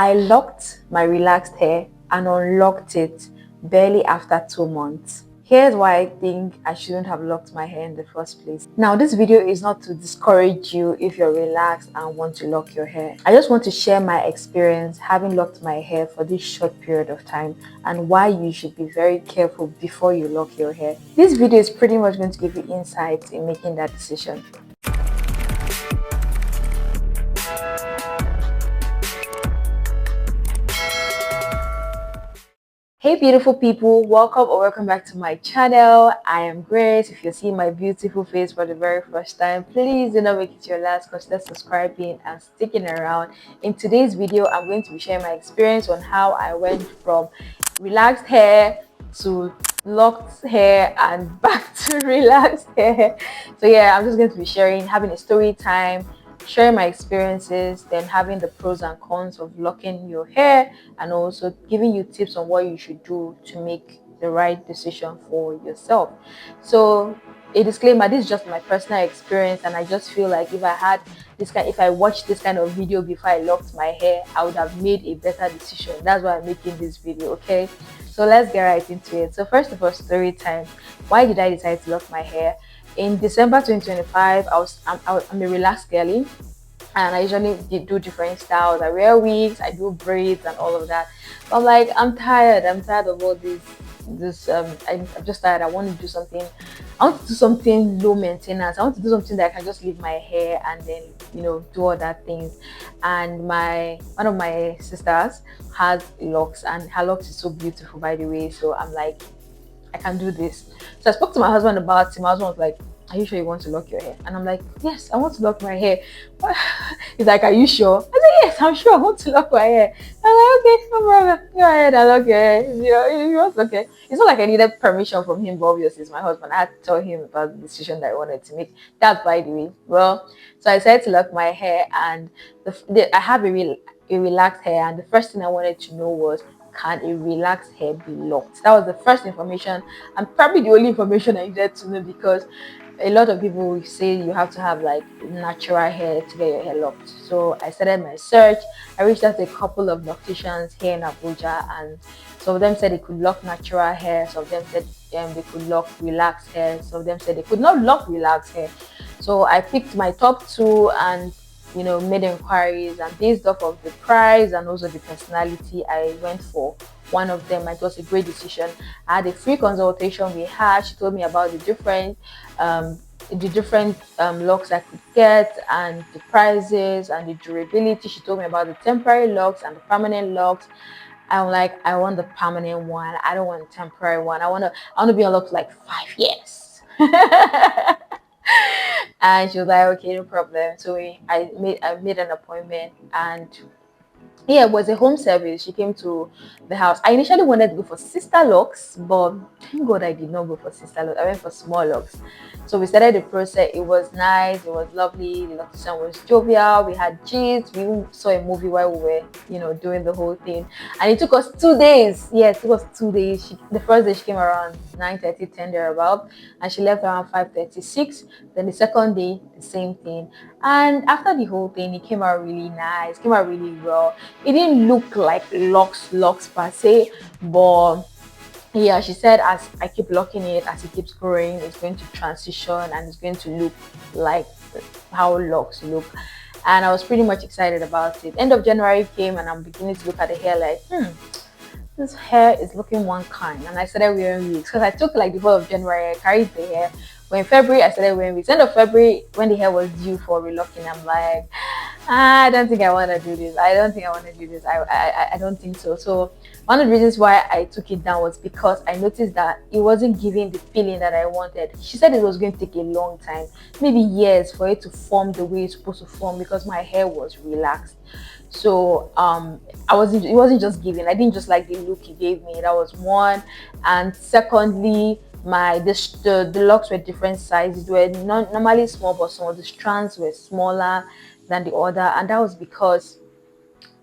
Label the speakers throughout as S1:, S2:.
S1: I locked my relaxed hair and unlocked it barely after 2 months. Here's why I think I shouldn't have locked my hair in the first place. Now, this video is not to discourage you if you're relaxed and want to lock your hair. I just want to share my experience having locked my hair for this short period of time and why you should be very careful before you lock your hair. This video is pretty much going to give you insights in making that decision. Hey beautiful people, welcome or welcome back to my channel. I am Grace. If you're seeing my beautiful face for the very first time, please do not make it your last. Consider subscribing and sticking around. In today's video, I'm going to be sharing my experience on how I went from relaxed hair to locked hair and back to relaxed hair. So yeah, I'm just going to be having a story time, sharing my experiences, then having the pros and cons of locking your hair, and also giving you tips on what you should do to make the right decision for yourself. So a disclaimer, this is just my personal experience, and I just feel like if I watched this kind of video before I locked my hair, I would have made a better decision. That's why I'm making this video. Okay, so let's get right into it. So first of all, story time. Why did I decide to lock my hair? In December 2025, I'm a relaxed girly, and I usually do different styles. I wear wigs, I do braids and all of that. But I'm like, I'm tired. I'm tired of all this. I'm just tired. I want to do something. I want to do something low maintenance. I want to do something that I can just leave my hair and then do other things. And one of my sisters has locks, and her locks is so beautiful, by the way. So I'm like, I can do this. So I spoke to my husband about it. My husband was like, are you sure you want to lock your hair? And I'm like, yes, I want to lock my hair. He's like, are you sure? I said, yes, I'm sure I want to lock my hair. I'm like, okay, no problem. Go ahead and lock your hair. You want to lock your hair. It's not like I needed permission from him, but obviously it's my husband. I had to tell him about the decision that I wanted to make. That, by the way. Well, so I decided to lock my hair, and I have a relaxed hair, and the first thing I wanted to know was, can a relaxed hair be locked? That was the first information, and probably the only information I needed to know, because a lot of people will say you have to have like natural hair to get your hair locked. So I started my search. I reached out to a couple of locticians here in Abuja, and some of them said they could lock natural hair. Some of them said they could lock relaxed hair. Some of them said they could not lock relaxed hair. So I picked my top two and made inquiries, and based off of the price and also the personality, I went for one of them. It was a great decision. I had a free consultation with her. She told me about the different locks I could get, and the prices and the durability. She told me about the temporary locks and the permanent locks. I'm like, I want the permanent one. I don't want the temporary one. I want to be unlocked for like 5 years. And she was like, okay, no problem. So I made an appointment, and yeah, it was a home service. She came to the house. I initially wanted to go for sister locks, but thank God I did not go for sister locks. I went for small locks. So we started the process. It was nice. It was lovely. The location was jovial. We had gist. We even saw a movie while we were, doing the whole thing. And it took us 2 days. Yeah, it took us 2 days. The first day she came around 9:30, 10 thereabout, and she left around 5:36. Then the second day, the same thing. And after the whole thing, it came out really nice. Came out really well. It didn't look like locks per se, but yeah, she said as I keep locking it, as it keeps growing, it's going to transition and it's going to look like how locks look. And I was pretty much excited about it. End of January came, and I'm beginning to look at the hair like, this hair is looking one kind. And I started wearing wigs because I took like the whole of January, I carried the hair. When in February, I started wearing wigs. End of February, when the hair was due for relocking, I'm like, I don't think I want to do this. I don't think I want to do this. I don't think so. So one of the reasons why I took it down was because I noticed that it wasn't giving the feeling that I wanted. She said it was going to take a long time, maybe years, for it to form the way it's supposed to form, because my hair was relaxed. So it wasn't just giving. I didn't just like the look he gave me. That was one. And secondly, the locks were different sizes. They were not normally small, but some of the strands were smaller than the other, and that was because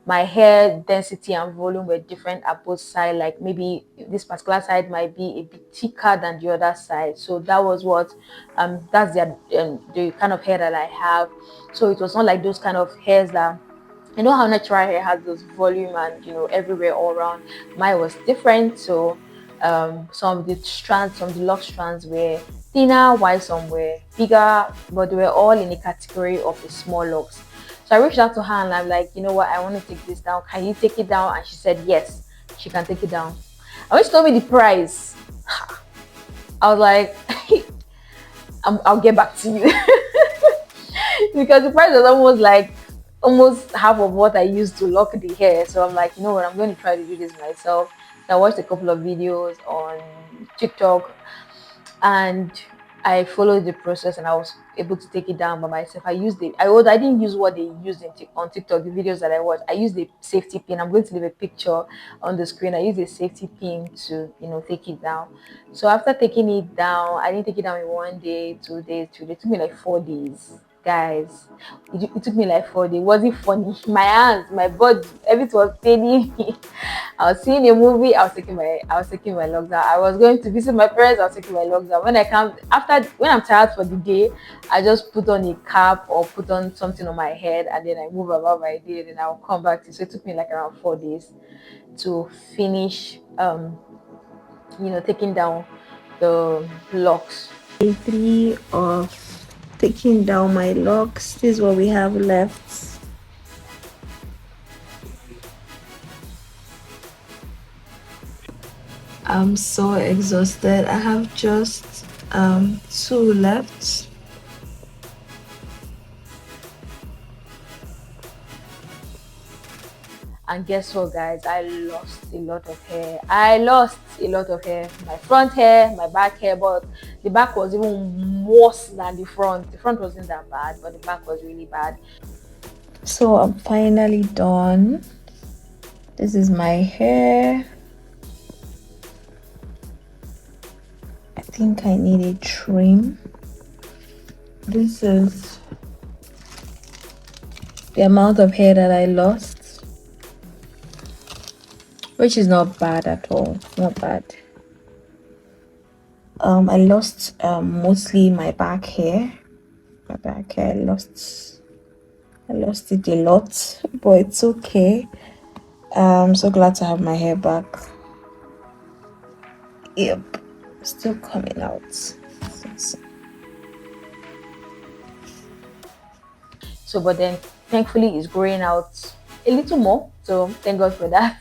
S1: my hair density and volume were different at both sides. Like maybe this particular side might be a bit thicker than the other side. So that was what that's the kind of hair that I have. So it was not like those kind of hairs that I know how natural hair has those volume and everywhere all around. Mine was different, so some of the strands, some of the lock strands were thinner, while some were bigger, but they were all in the category of the small locks. So I reached out to her and I'm like, you know what, I want to take this down. Can you take it down? And she said yes, she can take it down. And when she told me the price, I was like, I'll get back to you. Because the price was almost half of what I used to lock the hair. So I'm like, you know what, I'm going to try to do this myself. So I watched a couple of videos on TikTok and I followed the process and I was able to take it down by myself. I didn't use what they used on TikTok, the videos that I watched. I used the safety pin. I'm going to leave a picture on the screen. I used a safety pin to take it down. So after taking it down, I didn't take it down in 1 day, 2 days, 3 days. It took me like 4 days. Guys, it took me like 4 days. Was it funny? My hands, my body, everything was paining me. I was seeing a movie, I was taking my logs out. I was going to visit my parents, I was taking my logs out. When I'm tired for the day, I just put on a cap or put on something on my head and then I move about my day and then I'll come back to. So it took me like around 4 days to finish taking down the locks.
S2: Day 3 of taking down my locks. This is what we have left. I'm so exhausted. I have just 2 left.
S1: And guess what, guys? I lost a lot of hair. I lost a lot of hair. My front hair, my back hair, but the back was even worse than the front. The front wasn't that bad, but the back was really bad.
S2: So I'm finally done. This is my hair. I think I need a trim. This is the amount of hair that I lost, which is not bad at all. Not bad. I lost mostly my back hair. My back hair, I lost it a lot, but it's okay. I'm so glad to have my hair back. Yep, still coming out.
S1: So, but then thankfully it's growing out a little more. So thank God for that.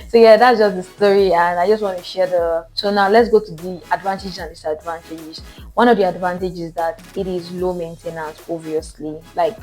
S1: So yeah, that's just the story, and I just want to share the. So now let's go to the advantages and disadvantages. One of the advantages is that it is low maintenance. Obviously, like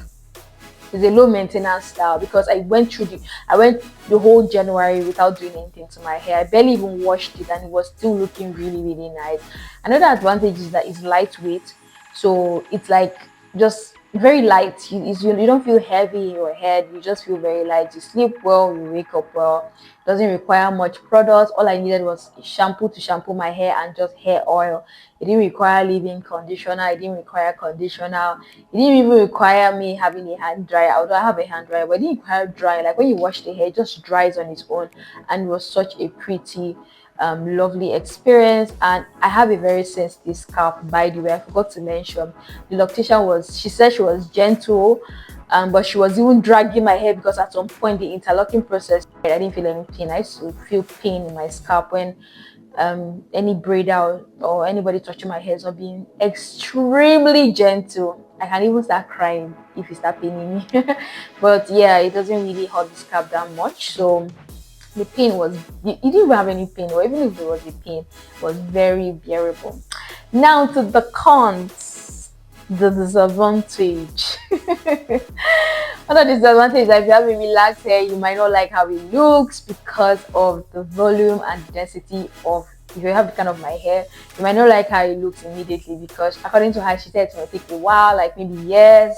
S1: it's a low maintenance style because I went the whole January without doing anything to my hair. I barely even washed it and it was still looking really, really nice. Another advantage is that it's lightweight. So it's like just very light. You don't feel heavy in your head. You just feel very light. You sleep well, you wake up well. Doesn't require much product. All I needed was shampoo to shampoo my hair and just hair oil. It didn't require leave-in conditioner. It didn't require conditioner. It didn't even require me having a hand dryer. Although I have a hand dryer, but it didn't require drying. Like when you wash the hair, it just dries on its own, and it was such a pretty, lovely experience. And I have a very sensitive scalp, by the way. I forgot to mention the loctician was. She said she was gentle. But she was even dragging my hair because at some point the interlocking process, I didn't feel any pain. I used to feel pain in my scalp when any braider or anybody touching my hair is not being extremely gentle. I can even start crying if it start paining me. But yeah, it doesn't really hurt the scalp that much. So the pain was, you didn't even have any pain, or even if there was a pain, it was very bearable. Now to the cons, the disadvantage. One of the disadvantages is that if you have a relaxed hair, you might not like how it looks because of the volume and density of. If you have the kind of my hair, you might not like how it looks immediately because, according to her, she said it might take a while, like maybe years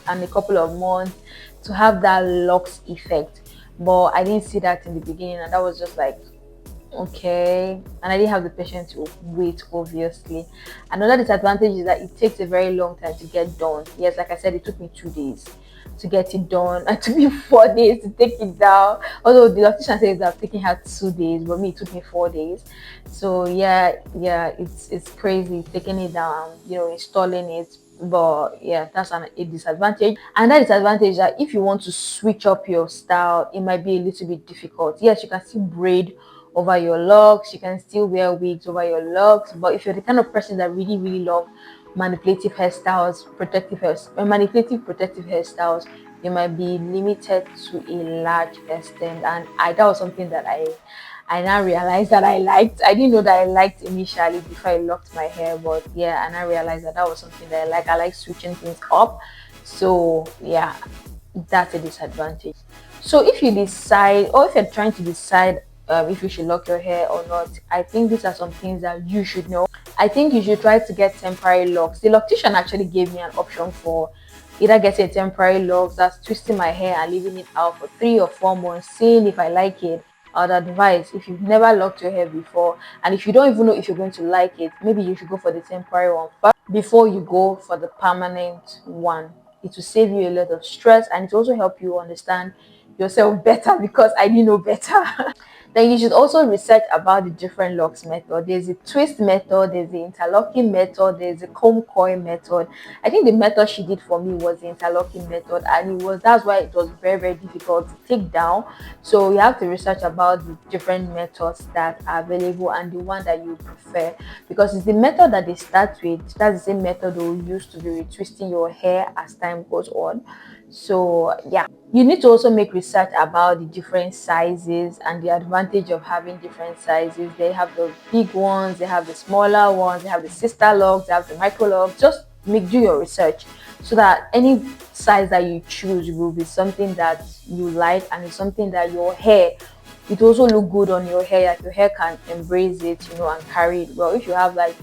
S1: and a couple of months, to have that locks effect. But I didn't see that in the beginning, and that was just like, okay. And I didn't have the patience to wait, obviously. Another disadvantage is that it takes a very long time to get done. Yes, like I said, it took me 2 days to get it done. It took me 4 days to take it down. Although the loctician says that taking her 2 days, but me it took me 4 days. So yeah, it's crazy taking it down, installing it, but yeah, that's a disadvantage. And that disadvantage that if you want to switch up your style, it might be a little bit difficult. Yes, you can still braid over your locks, you can still wear wigs over your locks, but if you're the kind of person that really love manipulative hairstyles, manipulative protective hairstyles, you might be limited to a large extent. And that was something that I now realized that I liked. I didn't know that I liked initially before I locked my hair, but yeah, and I realized that was something that I like. I like switching things up. So yeah, that's a disadvantage. So if you decide, or if you're trying to decide if you should lock your hair or not, I think these are some things that you should know. I think you should try to get temporary locks. The loctician actually gave me an option for either getting a temporary locks, that's twisting my hair and leaving it out for 3 or 4 months, seeing if I like it. I would advise, if you've never locked your hair before and if you don't even know if you're going to like it, maybe you should go for the temporary one first before you go for the permanent one. It will save you a lot of stress and it will also help you understand yourself better, because I didn't know better. Then you should also research about the different locks method. There's a twist method, there's the interlocking method, there's a comb coil method. I think the method she did for me was the interlocking method, and that's why it was very difficult to take down. So you have to research about the different methods that are available and the one that you prefer, because it's the method that they start with. That's the same method they'll use to be retwisting your hair as time goes on. So yeah, you need to also make research about the different sizes and the advantage of having different sizes. They have the big ones, they have the smaller ones, they have the sister locks, they have the micro locks. Just do your research so that any size that you choose will be something that you like, and it's something that your hair, it also look good on your hair, like your hair can embrace it, and carry it well. If you have like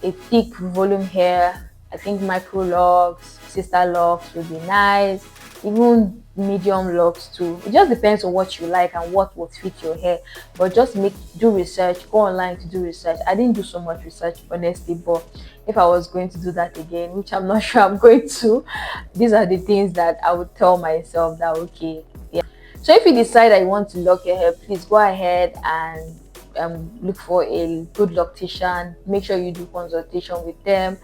S1: a thick volume hair, I think micro locks, sister locks would be nice, even medium locks too. It just depends on what you like and what will fit your hair. But just do research, go online to do research. I didn't do so much research honestly, but if I was going to do that again, which I'm not sure I'm going to, these are the things that I would tell myself that okay, yeah. So if you decide that you want to lock your hair, please go ahead and look for a good loctician. Make sure you do consultation with them,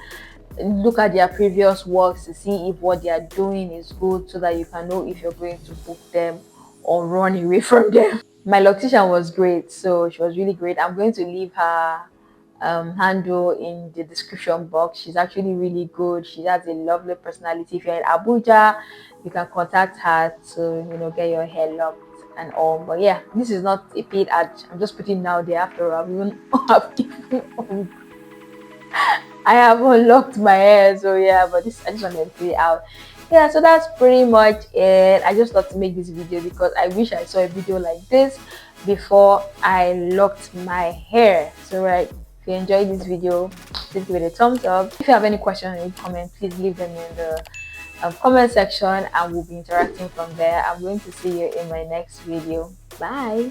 S1: look at their previous works to see if what they are doing is good, so that you can know if you're going to book them or run away from them. My loctician was great, so she was really great. I'm going to leave her handle in the description box. She's actually really good. She has a lovely personality. If you're in Abuja, you can contact her to get your hair locked and all. But yeah, this is not a paid ad. I'm just putting it out there. After all, I have unlocked my hair, so yeah, but I just wanted to put it out. Yeah, so that's pretty much it. I just thought to make this video because I wish I saw a video like this before I locked my hair. So right, if you enjoyed this video, please give it a thumbs up. If you have any questions or any comments, please leave them in the comment section and we'll be interacting from there. I'm going to see you in my next video. Bye.